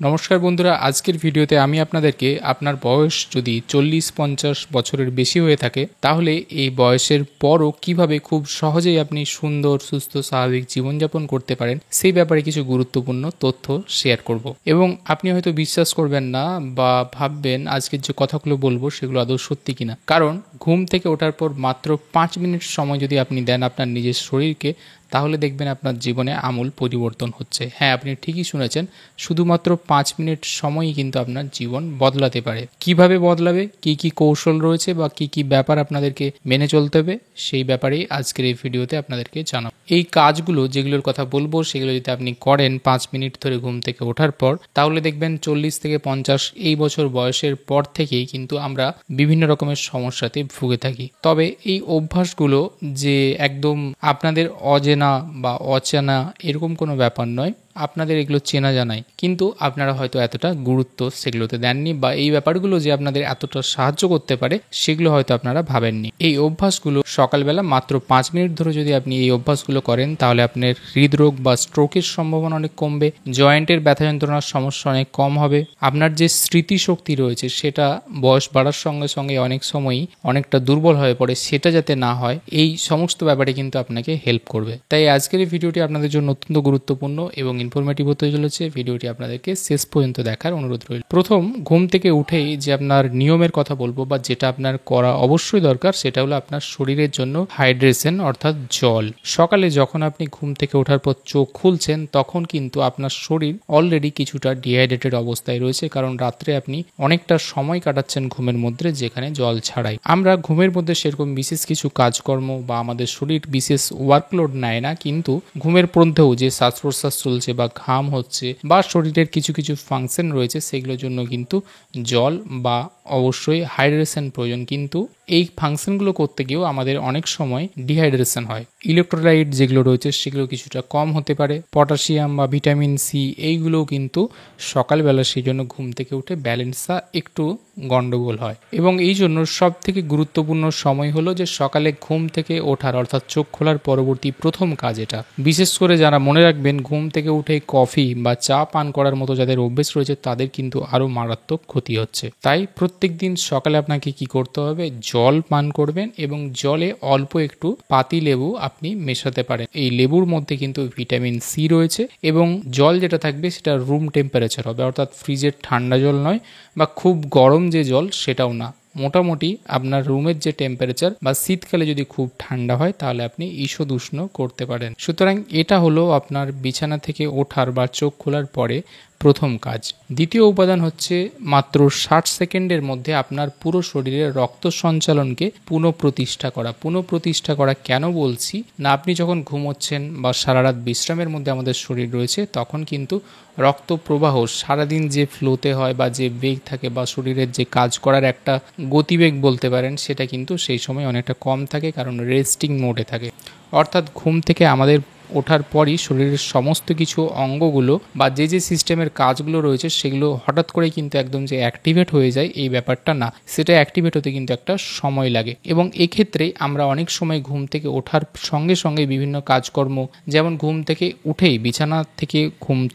নমস্কার বন্ধুরা, আজকের ভিডিওতে আমি আপনাদেরকে আপনার বয়স যদি 40-50 বছরের বেশি হয়ে থাকে তাহলে এই বয়সের পরও কিভাবে খুব সহজেই আপনি সুন্দর, সুস্থ, স্বাভাবিক জীবনযাপন করতে পারেন সেই ব্যাপারে কিছু গুরুত্বপূর্ণ তথ্য শেয়ার করব। এবং আপনি হয়তো বিশ্বাস করবেন না বা ভাববেন আজকের যে কথাগুলো বলবো সেগুলো আদৌ সত্যি কিনা। কারণ ঘুম থেকে ওঠার পর মাত্র 5 মিনিট সময় যদি আপনি দেন আপনার নিজের শরীরকে, তাহলে দেখবেন আপনার জীবনে আমূল পরিবর্তন হচ্ছে। হ্যাঁ, আপনি ঠিকই শুনেছেন, শুধুমাত্র 5 মিনিট সময়ই কিন্তু আপনার জীবন বদলাতে পারে। কিভাবে বদলাবে, কি কি কৌশল রয়েছে বা কি কি ব্যাপার আপনাদেরকে মেনে চলতে হবে, সেই ব্যাপারেই আজকের এই ভিডিওতে আপনাদেরকে জানাবো। এই কাজগুলো যেগুলোর কথা বলবো সেগুলো যদি আপনি করেন 5 মিনিট ধরে ঘুম থেকে ওঠার পর, তাহলে দেখবেন 40 থেকে 50 এই বছর বয়সের পর থেকেই কিন্তু আমরা বিভিন্ন রকমের সমস্যাতে ভুগে থাকি। তবে এই অভ্যাসগুলো যে একদম আপনাদের অজানা বা অচেনা এরকম কোনো ব্যাপার নয়, আপনাদের এগুলো চেনা জানাই, কিন্তু আপনারা হয়তো এতটা গুরুত্ব সেগুলোতে দেননি বা এই ব্যাপারগুলো যে আপনাদের এতটা সাহায্য করতে পারে সেগুলো হয়তো আপনারা ভাবেননি। এই অভ্যাসগুলো সকালবেলা মাত্র 5 মিনিট ধরে যদি আপনি এই অভ্যাসগুলো করেন তাহলে আপনার হৃদরোগ বা স্ট্রোকের সম্ভাবনা অনেক কমবে, জয়েন্টের ব্যথা যন্ত্রণার সমস্যা অনেক কম হবে, আপনার যে স্মৃতিশক্তি রয়েছে সেটা বয়স বাড়ার সঙ্গে সঙ্গে অনেক সময়ই অনেকটা দুর্বল হয়ে পড়ে, সেটা যাতে না হয় এই সমস্ত ব্যাপারে কিন্তু আপনাকে হেল্প করবে। তাই আজকের এই ভিডিওটি আপনাদের জন্য অত্যন্ত গুরুত্বপূর্ণ এবং ইনফরমেটিভ হতে চলেছে। ভিডিওটি আপনাদেরকে শেষ পর্যন্ত দেখার অনুরোধ রইল। প্রথম, ঘুম থেকে উঠেই যে আপনার নিয়মের কথা বলবো বা যেটা আপনার করা অবশ্যই দরকার সেটা হলো আপনার শরীরের জন্য হাইড্রেশন অর্থাৎ জল। সকালে যখন আপনি ঘুম থেকে ওঠার পর চোখ খুলছেন তখন কিন্তু আপনার শরীর অলরেডি কিছুটা ডিহাইড্রেটেড অবস্থায় রয়েছে, কারণ রাত্রে আপনি অনেকটা সময় কাটাচ্ছেন ঘুমের মধ্যে যেখানে জল ছাড়াই। আমরা ঘুমের মধ্যে সেরকম বিশেষ কিছু কাজকর্ম বা আমাদের শরীর বিশেষ ওয়ার্কলোড নেয় না, কিন্তু ঘুমের মধ্যেও যে শ্বাস প্রশ্বাস চলছে বা ঘাম হচ্ছে বা শরীরের কিছু কিছু ফাংশন রয়েছে সেগুলোর জন্য কিন্তু জল বা অবশ্যই হাইড্রেশন প্রয়োজন। কিন্তু এই ফাংশনগুলো করতে গিয়েও আমাদের অনেক সময় ডিহাইড্রেশন হয়। ইলেকট্রোলাইট যেগুলো রয়েছে সেগুলো কিছুটা কম হতে পারে, পটাশিয়াম বা ভিটামিন সি এইগুলোও কিন্তু সকালবেলা সেই জন্য ঘুম থেকে উঠে ব্যালেন্সটা একটু গন্ডগোল হয়। এবং এই জন্য সব থেকে গুরুত্বপূর্ণ সময় হলো যে সকালে ঘুম থেকে ওঠার অর্থাৎ চোখ খোলার পরবর্তী প্রথম কাজ এটা। বিশেষ করে যারা মনে রাখবেন ঘুম থেকে উঠে কফি বা চা পান করার মতো যাদের অভ্যেস রয়েছে তাদের কিন্তু আরো মারাত্মক ক্ষতি হচ্ছে। তাই প্রত্যেক দিন সকালে আপনাকে কি করতে হবে, জল পান করবেন এবং জলে অল্প একটু পাতি লেবু আপনি মেশাতে পারেন। এই লেবুর মধ্যে কিন্তু ভিটামিন সি রয়েছে এবং জল যেটা থাকবে সেটা রুম টেম্পারেচার হবে, অর্থাৎ ফ্রিজের ঠান্ডা জল নয় বা খুব গরম যে জল সেটাও না, মোটামুটি আপনার রুমের যে টেম্পারেচার বা শীতকালে যদি খুব ঠান্ডা হয় তাহলে আপনি ঈষৎ উষ্ণ করতে পারেন। সুতরাং এটা হলো আপনার বিছানা থেকে ওঠার বা চোখ খোলার পরে প্রথম কাজ। দ্বিতীয় উপাদান হচ্ছে মাত্র 60 সেকেন্ডের মধ্যে আপনার পুরো শরীরের রক্ত সঞ্চালনকে পুনঃপ্রতিষ্ঠা করা কেন বলছি না, আপনি যখন ঘুমোচ্ছেন বা সারা রাত বিশ্রামের মধ্যে আমাদের শরীর রয়েছে তখন কিন্তু রক্ত প্রবাহ সারাদিন যে ফ্লোতে হয় বা যে বেগ থাকে বা শরীরের যে কাজ করার একটা গতিবেগ বলতে পারেন সেটা কিন্তু সেই সময় অনেকটা কম থাকে, কারণ রেস্টিং মোডে থাকে। অর্থাৎ ঘুম থেকে আমাদের ওঠার পরই শরীরের সমস্ত কিছু অঙ্গগুলো বা যে যে সিস্টেমের কাজগুলো রয়েছে সেগুলো হঠাৎ করে কিন্তু একদম যে অ্যাক্টিভেট হয়ে যায় এই ব্যাপারটা না, সেটা অ্যাক্টিভেট হতে কিন্তু একটা সময় লাগে। এবং এক্ষেত্রে আমরা অনেক সময় ঘুম থেকে ওঠার সঙ্গে সঙ্গে বিভিন্ন কাজকর্ম, যেমন ঘুম থেকে উঠেই বিছানা থেকে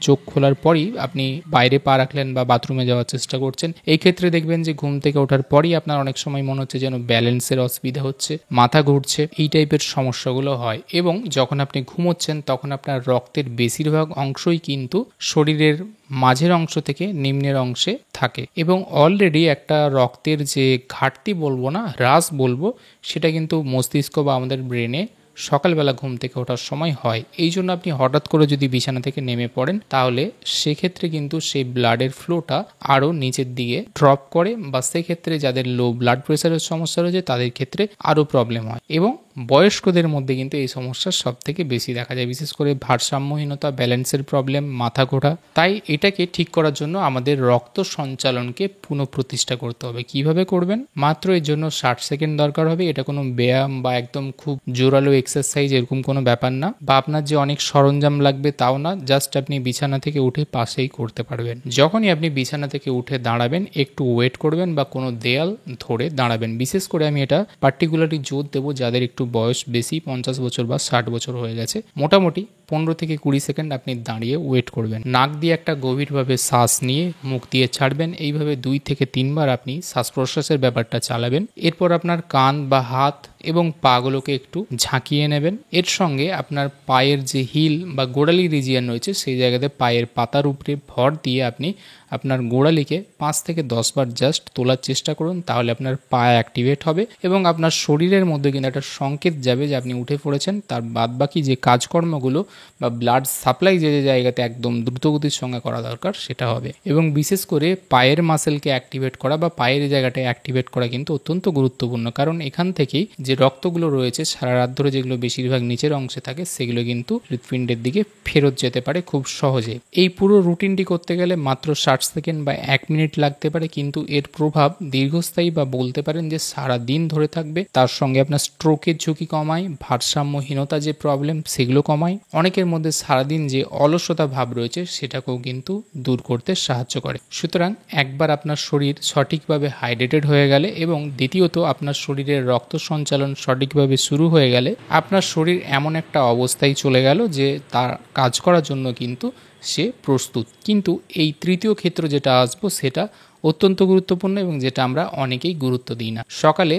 চোখ খোলার পরই আপনি বাইরে পা রাখলেন বা বাথরুমে যাওয়ার চেষ্টা করছেন, এই ক্ষেত্রে দেখবেন যে ঘুম থেকে ওঠার পরই আপনার অনেক সময় মনে হচ্ছে যেন ব্যালেন্সের অসুবিধা হচ্ছে, মাথা ঘুরছে, এই টাইপের সমস্যাগুলো হয়। এবং যখন আপনি ঘুমোচ্ছেন তখন আপনার রক্তের বেশিরভাগ অংশই কিন্তু শরীরের মাঝের অংশ থেকে নিম্নের অংশে থাকে এবং অলরেডি একটা রক্তের যে ঘাটতি বলবো না, হ্রাস বলবো, সেটা কিন্তু মস্তিষ্ক বা আমাদের ব্রেনে সকালবেলা ঘুম থেকে ওঠার সময় হয়। এই জন্য আপনি হঠাৎ করে যদি বিছানা থেকে নেমে পড়েন তাহলে সেক্ষেত্রে কিন্তু সেই ব্লাডের ফ্লোটা আরও নিচের দিকে ড্রপ করে বা সেক্ষেত্রে যাদের লো ব্লাড প্রেশারের সমস্যা রয়েছে তাদের ক্ষেত্রে আরও প্রবলেম হয়। এবং বয়স্কদের মধ্যে কিন্তু এই সমস্যা সব থেকে বেশি দেখা যায়, বিশেষ করে ভারসাম্যহীনতা, ব্যালেন্সের প্রবলেম, মাথা ঘোরা। তাই এটাকে ঠিক করার জন্য আমাদের রক্ত সঞ্চালনকে পুনঃপ্রতিষ্ঠা করতে হবে। কিভাবে করবেন? মাত্র এর জন্য 60 সেকেন্ড দরকার হবে। এটা কোনো ব্যায়াম বা একদম খুব জোরালো এক্সারসাইজ এরকম কোনো ব্যাপার না, বা আপনার যে অনেক সরঞ্জাম লাগবে তাও না, জাস্ট আপনি বিছানা থেকে উঠে পাশেই করতে পারবেন। যখনই আপনি বিছানা থেকে উঠে দাঁড়াবেন একটু ওয়েট করবেন বা কোনো দেয়াল ধরে দাঁড়াবেন। বিশেষ করে আমি এটা পার্টিকুলারলি জোর দেবো যাদের একটু বয়স বেশি, 50 বছর বা 60 বছর হয়ে গেছে, মোটামুটি 15 থেকে 20 সেকেন্ড আপনি দাঁড়িয়ে ওয়েট করবেন। নাক দিয়ে একটা গভীরভাবে শ্বাস নিয়ে মুখ দিয়ে ছাড়বেন। এইভাবে 2 থেকে 3 বার আপনি শ্বাস প্রশ্বাসের ব্যাপারটা চালাবেন। এরপর আপনার কান বা হাত এবং পাগুলোকে একটু ঝাঁকিয়ে নেবেন। এর সঙ্গে আপনার পায়ের যে হিল বা গোড়ালি রিজিয়ন রয়েছে সেই জায়গাতে পায়ের পাতার উপরে ভর দিয়ে আপনি আপনার গোড়ালিকে 5 থেকে 10 বার জাস্ট তোলার চেষ্টা করুন। তাহলে আপনার পা অ্যাক্টিভেট হবে এবং আপনার শরীরের মধ্যে কিন্তু একটা সংকেত যাবে যে আপনি উঠে পড়েছেন। তার বাদবাকি যে কাজকর্মগুলো বা ব্লাড সাপ্লাই যে জায়গাতে একদম দ্রুতগতির সঙ্গে করা দরকার সেটা হবে। এবং বিশেষ করে পায়ের মাসেলকে অ্যাক্টিভেট করা বা পায়ের জায়গাটায় অ্যাক্টিভেট করা কিন্তু অত্যন্ত গুরুত্বপূর্ণ, কারণ এখান থেকেই যে রক্তগুলো রয়েছে সারা রাত ধরে যেগুলো বেশিরভাগ নিচের অংশে থাকে সেগুলো কিন্তু হৃৎপিণ্ডের দিকে ফেরত যেতে পারে খুব সহজে। এই পুরো রুটিনটি করতে গেলে মাত্র 60 সেকেন্ড বা 1 মিনিট লাগতে পারে, কিন্তু এর প্রভাব দীর্ঘস্থায়ী বা বলতে পারেন যে সারা দিন ধরে থাকবে। তার সঙ্গে আপনার স্ট্রোকের ঝুঁকি কমায়, ভারসাম্যহীনতা যে প্রবলেম সেগুলো কমায়, অনেকের মধ্যে সারাদিন যে অলসতা ভাব রয়েছে সেটাকেও কিন্তু দূর করতে সাহায্য করে। সুতরাং একবার আপনার শরীর সঠিকভাবে হাইড্রেটেড হয়ে গেলে এবং দ্বিতীয়ত আপনার শরীরের রক্ত সঞ্চালন সঠিকভাবে শুরু হয়ে গেলে আপনার শরীর এমন একটা অবস্থায় চলে গেল যে তার কাজ করার জন্য কিন্তু সে প্রস্তুত। কিন্তু এই তৃতীয় ক্ষেত্র যেটা আসবো সেটা অত্যন্ত গুরুত্বপূর্ণ এবং যেটা আমরা অনেকেই গুরুত্ব দিই না। সকালে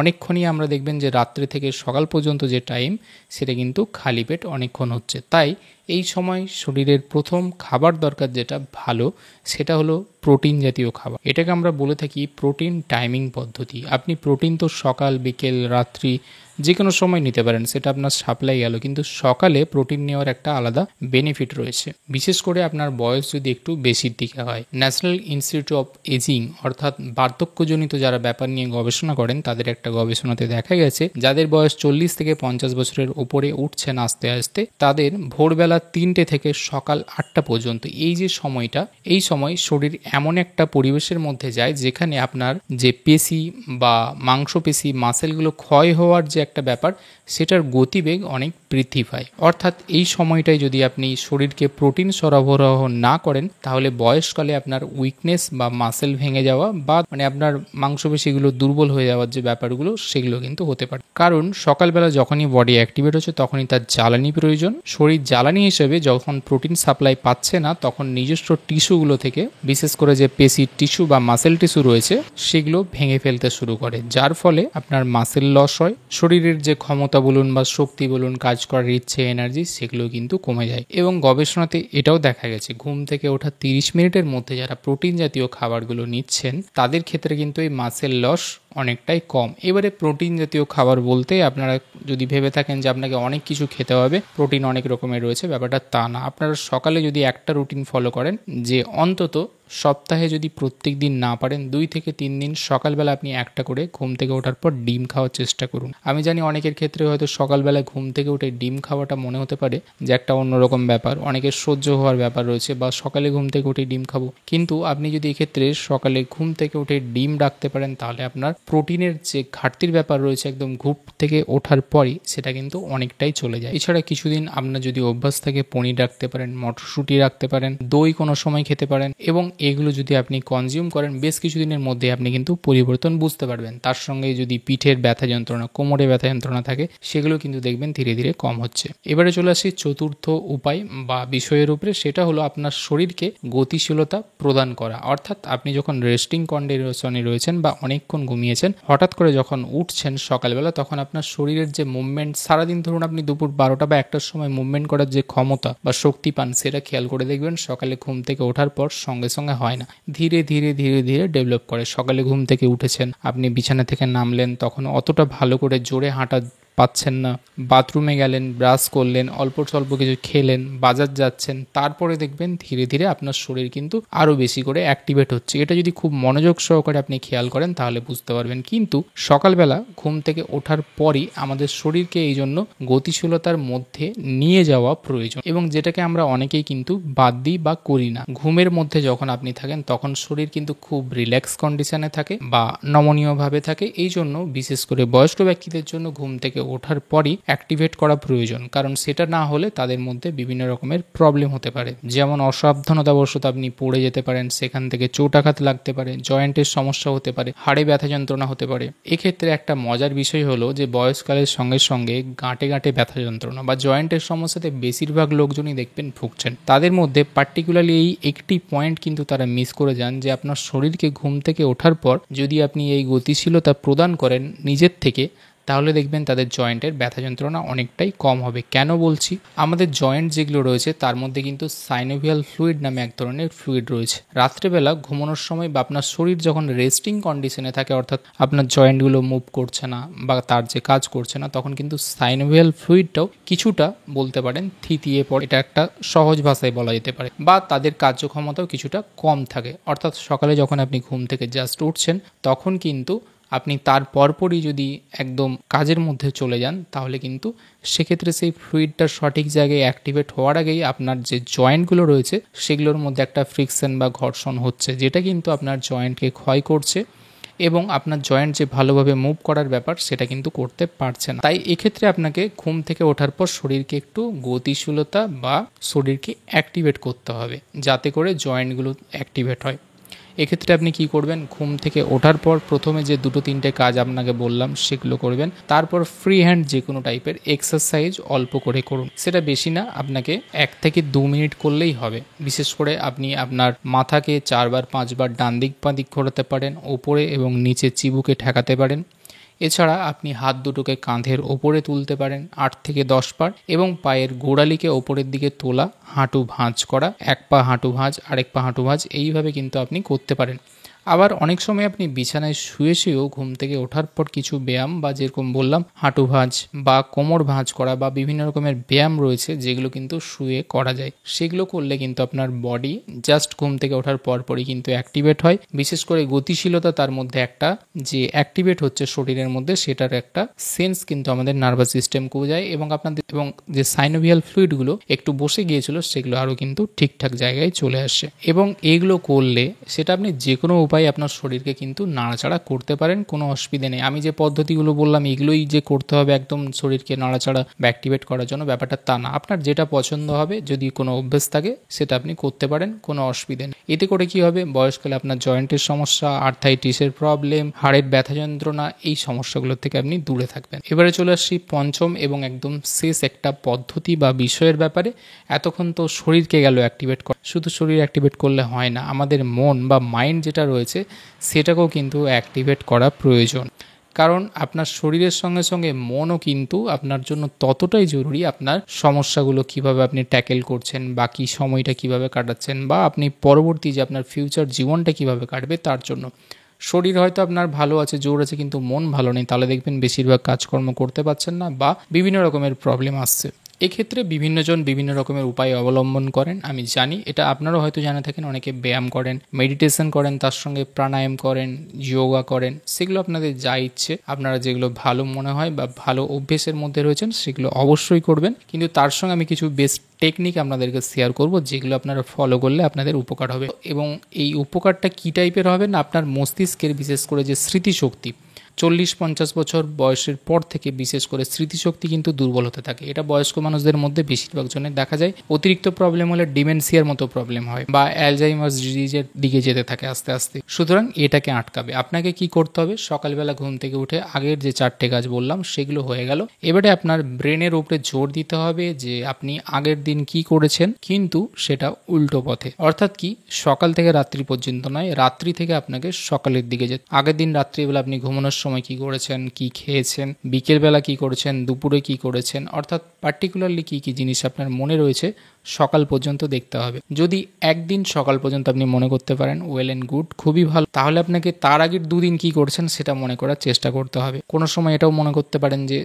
অনেকক্ষণই আমরা দেখবেন যে রাত্রে থেকে সকাল পর্যন্ত যে টাইম সেটা কিন্তু খালি পেট অনেকক্ষণ হচ্ছে। তাই এই সময় শরীরের প্রথম খাবার দরকার যেটা ভালো সেটা হলো প্রোটিন জাতীয় খাবার। এটাকে আমরা বলে থাকি প্রোটিন টাইমিং পদ্ধতি। আপনি প্রোটিন তো সকাল বিকেল রাত্রি যে কোনো সময় নিতে পারেন, সেটা আপনার সাপ্লাই গেল, কিন্তু সকালে প্রোটিন নেওয়ার একটা আলাদা বেনিফিট রয়েছে, বিশেষ করে আপনার বয়স যদি একটু বেশির দিকে হয়। ন্যাশনাল ইনস্টিটিউট অফ এজিং অর্থাৎ বার্ধক্যজনিত যারা ব্যাপার নিয়ে গবেষণা করেন তাদের একটা গবেষণাতে দেখা গেছে যাদের বয়স 40 থেকে 50 বছরের উপরে উঠছেন আস্তে আস্তে, তাদের ভোরবেলা 3টে থেকে সকাল 8টা পর্যন্ত এই যে সময়টা, এই সময় শরীর এমন একটা পরিবেশের মধ্যে যায় যেখানে আপনার যে পেশি বা মাংসপেশি মাসেলগুলো ক্ষয় হওয়ার যে একটা ব্যাপার সেটার গতিবেগ অনেক বৃদ্ধি পায়। অর্থাৎ এই সময়টায় যদি আপনি শরীরকে প্রোটিন সরবরাহ না করেন তাহলে বয়সকালে আপনার উইকনেস বা মাসেল ভেঙে যাওয়া বা আপনার মাংসপেশিগুলো দুর্বল হয়ে যাওয়ার যে ব্যাপারগুলো সেগুলো কিন্তু হতে পারে। কারণ সকালবেলা যখনই বডি অ্যাক্টিভেট হচ্ছে তখনই তার জ্বালানি প্রয়োজন। শরীর জ্বালানি হিসেবে যখন প্রোটিন সাপ্লাই পাচ্ছে না তখন নিজস্ব টিস্যুগুলো থেকে, বিশেষ করে যে পেশির টিস্যু বা মাসেল টিস্যু রয়েছে সেগুলো ভেঙে ফেলতে শুরু করে, যার ফলে আপনার মাসেল লস হয়। শরীরের যে ক্ষমতা বলুন বা শক্তি বলুন, কাজ করার ইচ্ছে, এনার্জি সেগুলো কিন্তু কমে যায়। এবং গবেষণাতে এটাও দেখা গেছে ঘুম থেকে ওঠা 30 মিনিটের মধ্যে যারা প্রোটিন জাতীয় খাবারগুলো নিচ্ছেন তাদের ক্ষেত্রে কিন্তু এই মাসেল লস অনেকটাই কম। এবারে প্রোটিন জাতীয় খাবার বলতে আপনারা যদি ভেবে থাকেন যে আপনাকে অনেক কিছু খেতে হবে, প্রোটিন অনেক রকমের রয়েছে, ব্যাপারটা তা না। আপনারা সকালে যদি একটা রুটিন ফলো করেন যে অন্তত সপ্তাহে যদি প্রত্যেক দিন না পারেন 2 থেকে 3 দিন সকালবেলা আপনি একটা করে ঘুম থেকে ওঠার পর ডিম খাওয়ার চেষ্টা করুন। আমি জানি অনেকের ক্ষেত্রে হয়তো সকালবেলা ঘুম থেকে উঠে ডিম খাওয়াটা মনে হতে পারে যে একটা অন্যরকম ব্যাপার, অনেকের সহ্য হওয়ার ব্যাপার রয়েছে, বা সকালে ঘুম থেকে উঠে ডিম খাবো, কিন্তু আপনি যদি এক্ষেত্রে সকালে ঘুম থেকে উঠে ডিম রাখতে পারেন তাহলে আপনার প্রোটিনের যে ঘাটতির ব্যাপার রয়েছে একদম ঘুম থেকে ওঠার পরই সেটা কিন্তু অনেকটাই চলে যায়। এছাড়া কিছুদিন আপনার যদি অভ্যাস থাকে পনির রাখতে পারেন, মটরশুঁটি রাখতে পারেন, দই কোনো সময় খেতে পারেন, এবং এগুলো যদি আপনি কনজিউম করেন বেশ কিছুদিনের মধ্যে আপনি কিন্তু পরিবর্তন বুঝতে পারবেন। তার সঙ্গে যদি পিঠের ব্যথা যন্ত্রণা, কোমরে ব্যথা যন্ত্রণা থাকে সেগুলো কিন্তু দেখবেন ধীরে ধীরে কম হচ্ছে। এবারে চলে আসি চতুর্থ উপায় বা বিষয়ের উপরে, সেটা হলো আপনার শরীরকে গতিশীলতা প্রদান করা। অর্থাৎ আপনি যখন রেস্টিং কন্ডিশনে রয়েছেন বা অনেকক্ষণ ঘুমিয়েছেন, হঠাৎ করে যখন উঠছেন সকালবেলা তখন আপনার শরীরের যে মুভমেন্ট, সারাদিন ধরুন আপনি দুপুর 12টা বা 1টার সময় মুভমেন্ট করার যে ক্ষমতা বা শক্তি পান সেটা খেয়াল করে দেখবেন সকালে ঘুম থেকে ওঠার পর সঙ্গে সঙ্গে হয় না, ধীরে ধীরে ধীরে ধীরে ডেভেলপ করে। সকালে ঘুম থেকে উঠেছেন, আপনি বিছানা থেকে নামলেন, তখন অতটা ভালো করে জোরে হাঁটা পাচ্ছেন না, বাথরুমে গেলেন, ব্রাশ করলেন, অল্প স্বল্প কিছু খেলেন, বাজার যাচ্ছেন, তারপরে দেখবেন ধীরে ধীরে আপনার শরীর কিন্তু আরও বেশি করে অ্যাক্টিভেট হচ্ছে। এটা যদি খুব মনোযোগ সহকারে আপনি খেয়াল করেন তাহলে বুঝতে পারবেন। কিন্তু সকালবেলা ঘুম থেকে ওঠার পরই আমাদের শরীরকে এই জন্য গতিশীলতার মধ্যে নিয়ে যাওয়া প্রয়োজন, এবং যেটাকে আমরা অনেকেই কিন্তু বাদ দিই বা করি না। ঘুমের মধ্যে যখন আপনি থাকেন তখন শরীর কিন্তু খুব রিল্যাক্স কন্ডিশনে থাকে বা নমনীয়ভাবে থাকে। এই জন্য বিশেষ করে বয়স্ক ব্যক্তিদের জন্য ঘুম থেকে থেকে ওঠার পরই অ্যাক্টিভেট করা প্রয়োজন, কারণ সেটা না হলে তাদের মধ্যে বিভিন্ন রকমের প্রবলেম হতে পারে। যেমন অসাবধানতাবশত আপনি পড়ে যেতে পারেন, সেখান থেকে চোটাঘাত লাগতে পারে, জয়েন্টের সমস্যা হতে পারে, হাড়ে ব্যথা যন্ত্রণা হতে পারে। এক্ষেত্রে একটা মজার বিষয় হলো যে বয়সকালের সঙ্গে সঙ্গে গাঁটে গাঁটে ব্যথা যন্ত্রণা বা জয়েন্টের সমস্যাতে বেশিরভাগ লোকজনই দেখবেন ভুগছেন। তাদের মধ্যে পার্টিকুলারলি এই একটি পয়েন্ট কিন্তু তারা মিস করে যান, যে আপনার শরীরকে ঘুম থেকে ওঠার পর যদি আপনি এই গতিশীলতা প্রদান করেন নিজের থেকে, তাহলে দেখবেন তাদের জয়েন্টের ব্যথা যন্ত্রণা অনেকটাই কম হবে। কেন বলছি? আমাদের জয়েন্ট যেগুলো রয়েছে তার মধ্যে কিন্তু সাইনোভিয়াল ফ্লুইড নামে এক ধরনের ফ্লুইড রয়েছে। রাত্রেবেলা ঘুমানোর সময় বা আপনার শরীর যখন রেস্টিং কন্ডিশনে থাকে, অর্থাৎ আপনার জয়েন্টগুলো মুভ করছে না বা তার যে কাজ করছে না, তখন কিন্তু সাইনোভিয়াল ফ্লুইডটাও কিছুটা বলতে পারেন থিতিয়ে পড়ে। এটা একটা সহজ ভাষায় বলা যেতে পারে, বা তাদের কার্যক্ষমতাও কিছুটা কম থাকে। অর্থাৎ সকালে যখন আপনি ঘুম থেকে জাস্ট উঠছেন, তখন কিন্তু আপনি তার পরপরই যদি একদম কাজের মধ্যে চলে যান, তাহলে কিন্তু সেক্ষেত্রে সেই ফ্লুইডটা সঠিক জায়গায় অ্যাক্টিভেট হওয়ার আগেই আপনার যে জয়েন্টগুলো রয়েছে সেগুলোর মধ্যে একটা ফ্রিকশন বা ঘর্ষণ হচ্ছে, যেটা কিন্তু আপনার জয়েন্টকে ক্ষয় করছে এবং আপনার জয়েন্ট যে ভালোভাবে মুভ করার ব্যাপার সেটা কিন্তু করতে পারছে না। তাই এক্ষেত্রে আপনাকে ঘুম থেকে ওঠার পর শরীরকে একটু গতিশীলতা বা শরীরকে অ্যাক্টিভেট করতে হবে, যাতে করে জয়েন্টগুলো অ্যাক্টিভেট হয়। এক্ষেত্রে আপনি কি করবেন? ঘুম থেকে ওঠার পর প্রথমে যে 2-3টে কাজ আপনাকে বললাম সেগুলো করবেন। তারপর ফ্রি হ্যান্ড যে কোনো টাইপের এক্সারসাইজ অল্প করে করুন। সেটা বেশি না, আপনাকে 1 থেকে 2 মিনিট করলেই হবে। বিশেষ করে আপনি আপনার মাথাকে 4-5 বার ডান দিক বাঁ দিক ঘোরাতে পারেন, ওপরে এবং নিচে চিবুকে ঠেকাতে পারেন। এছাড়া আপনি হাত দুটোকে কাঁধের ওপরে তুলতে পারেন 8 থেকে 10 বার, এবং পায়ের গোড়ালিকে ওপরের দিকে তোলা, হাঁটু ভাঁজ করা, এক পা হাঁটু ভাঁজ, আরেক পা হাঁটু ভাঁজ, এইভাবে কিন্তু আপনি করতে পারেন। আবার অনেক সময় আপনি বিছানায় শুয়ে শুয়েও ঘুম থেকে ওঠার পর কিছু ব্যায়াম, বা যেরকম বললাম হাঁটু ভাঁজ বা কোমর ভাঁজ করা বা বিভিন্ন রকমের ব্যায়াম রয়েছে যেগুলো কিন্তু শুয়ে করা যায়, সেগুলো করলে কিন্তু আপনার বডি জাস্ট ঘুম থেকে ওঠার পরপরই কিন্তু অ্যাক্টিভেট হয়। বিশেষ করে গতিশীলতা তার মধ্যে একটা যে অ্যাক্টিভেট হচ্ছে শরীরের মধ্যে, সেটার একটা সেন্স কিন্তু আমাদের নার্ভাস সিস্টেম বোঝায়, এবং আপনাদের এবং যে সাইনোভিয়াল ফ্লুইডগুলো একটু বসে গিয়েছিল সেগুলো আরও কিন্তু ঠিকঠাক জায়গায় চলে আসে। এবং এইগুলো করলে সেটা আপনি যে কোনো উপায়ে আপনার শরীরকে কিন্তু নাড়াচাড়া করতে পারেন, কোনো অসুবিধা নেই। আমি যে পদ্ধতিগুলো বললাম এগুলোই যে করতে হবে একদম শরীরকে নাড়াচাড়া বা অ্যাক্টিভেট করার জন্য, ব্যাপারটা তা না। আপনার যেটা পছন্দ হবে, যদি কোনো অভ্যেস থাকে সেটা আপনি করতে পারেন, কোনো অসুবিধা নেই। এতে করে কি হবে? বয়সকালে আপনার জয়েন্টের সমস্যা, আর্থাইটিসের প্রবলেম, হাড়ের ব্যথা যন্ত্রণা, এই সমস্যাগুলোর থেকে আপনি দূরে থাকবেন। এবারে চলে আসছি পঞ্চম এবং একদম শেষ একটা পদ্ধতি বা বিষয়ের ব্যাপারে। এতক্ষণ তো শরীরকে গেল অ্যাক্টিভেট করা, শুধু শরীর অ্যাক্টিভেট করলে হয় না, আমাদের মন বা মাইন্ড যেটা রয়েছে সেটাকেও কিন্তু অ্যাক্টিভেট করা প্রয়োজন। কারণ আপনার শরীরের সঙ্গে সঙ্গে মনও কিন্তু আপনার জন্য ততটাই জরুরি। আপনার সমস্যাগুলো কিভাবে আপনি ট্যাকেল করছেন, বাকি সময়টা কিভাবে কাটাচ্ছেন, বা আপনি পরবর্তী যে আপনার ফিউচার জীবনটা কিভাবে কাটবে তার জন্য। শরীর হয়তো আপনার ভালো আছে, জোর আছে, কিন্তু মন ভালো নেই, তাহলে দেখবেন বেশিরভাগ কাজকর্ম করতে পারছেন না বা বিভিন্ন রকমের প্রবলেম আসছে। এক্ষেত্রে বিভিন্নজন বিভিন্ন রকমের উপায় অবলম্বন করেন, আমি জানি, এটা আপনারাও হয়তো জানে থাকেন। অনেকে ব্যায়াম করেন, মেডিটেশন করেন, তার সঙ্গে প্রাণায়াম করেন, যোগা করেন। সেগুলো আপনাদের যা ইচ্ছে, আপনারা যেগুলো ভালো মনে হয় বা ভালো অভ্যেসের মধ্যে রয়েছেন সেগুলো অবশ্যই করবেন। কিন্তু তার সঙ্গে আমি কিছু বেস্ট টেকনিক আপনাদেরকে শেয়ার করব, যেগুলো আপনারা ফলো করলে আপনাদের উপকার হবে। এবং এই উপকারটা কী টাইপের হবে না, আপনার মস্তিষ্কের বিশেষ করে যে স্মৃতিশক্তি, 40-50 বছর বয়সের পর থেকে বিশেষ করে স্মৃতিশক্তি কিন্তু দুর্বল হতে থাকে। এটা বয়স্ক মানুষদের মধ্যে বেশিরভাগ জনের দেখা যায়। অতিরিক্ত প্রবলেম হলে ডিমেনশিয়ার মতো প্রবলেম হয় বা অ্যালজাইমার্স ডিজিজের দিকে যেতে থাকে আস্তে আস্তে। সুতরাং এটাকে আটকাবে আপনাকে কি করতে হবে? সকালবেলা ঘুম থেকে উঠে আগের যে 4টে কাজ বললাম সেগুলো হয়ে গেল। এবারে আপনার ব্রেনের উপরে জোর দিতে হবে যে আপনি আগের দিন কি করেছেন, কিন্তু সেটা উল্টো পথে। অর্থাৎ কি, সকাল থেকে রাত্রি পর্যন্ত নয়, রাত্রি থেকে আপনাকে সকালের দিকে যেতে। আগের দিন রাত্রিবেলা আপনি ঘুমানোর সময় কি করেছেন, কি খেয়েছেন, বিকেলবেলা কি করেছেন, দুপুরে কি করেছেন, অর্থাৎ পার্টিকুলারলি কি কি জিনিস আপনার মনে রয়েছে সকাল পর্যন্ত দেখতে হবে। যদি একদিন সকাল পর্যন্ত আপনি মনে করতে পারেন, ওয়েল অ্যান্ড গুড, খুবই ভালো। তাহলে আপনাকে তার আগের 2 দিন কি করছেন সেটা মনে করার চেষ্টা করতে হবে। কোনো সময় এটাও মনে করতে পারেন যে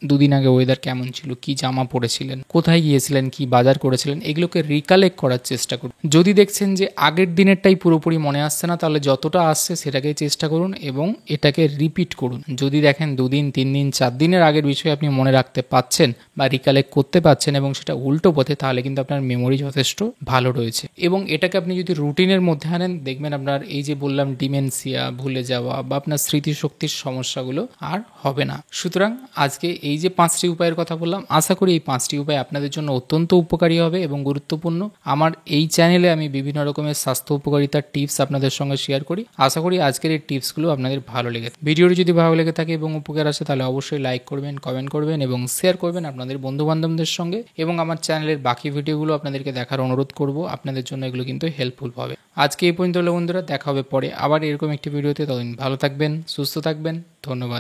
2 দিন আগে ওয়েদার কেমন ছিল, কি জামা পরেছিলেন, কোথায় গিয়েছিলেন, কি বাজার করেছিলেন, এগুলোকে রিকালেক্ট করার চেষ্টা করুন। যদি দেখছেন যে আগের দিনেরটাই পুরোপুরি মনে আসছে না, তাহলে যতটা আসছে সেটাকেই চেষ্টা করুন এবং এটাকে রিপিট করুন। যদি দেখেন 2 দিন 3 দিন 4 দিনের আগের বিষয়ে আপনি মনে রাখতে পাচ্ছেন বা রিকালেক্ট করতে পাচ্ছেন এবং সেটা উল্টো পথে, তাহলে কিন্তু আপনার মেমোরি যথেষ্ট ভালো রয়েছে। এবং এটাকে আপনি যদি রুটিনের মধ্যে আনেন, দেখবেন আপনার এই যে বললাম ডিমেনশিয়া, ভুলে যাওয়া বা আপনার স্মৃতিশক্তির সমস্যাগুলো আর হবে না। সুতরাং আজকে এই যে 5টি উপায়ের কথা বললাম, আশা করি এই 5টি উপায় আপনাদের জন্য অত্যন্ত উপকারী হবে এবং গুরুত্বপূর্ণ। আমার এই চ্যানেলে আমি বিভিন্ন রকমের স্বাস্থ্য উপকারিতার টিপস আপনাদের সঙ্গে শেয়ার করি। আশা করি আজকের এই টিপসগুলো আপনাদের ভালো লেগে থাকে। ভিডিওটি যদি ভালো লেগে থাকে এবং উপকার আসে তাহলে অবশ্যই লাইক করবেন, কমেন্ট করবেন এবং শেয়ার করবেন আপনাদের বন্ধুবান্ধবদের সঙ্গে। এবং আমার চ্যানেলের বাকি ভিডিওগুলো আপনাদেরকে দেখার অনুরোধ করব, আপনাদের জন্য এগুলো কিন্তু হেল্পফুল হবে। আজকে এই পর্যন্ত হলো বন্ধুরা, দেখা হবে পরে আবার এরকম একটি ভিডিওতে। ততদিন ভালো থাকবেন, সুস্থ থাকবেন, ধন্যবাদ।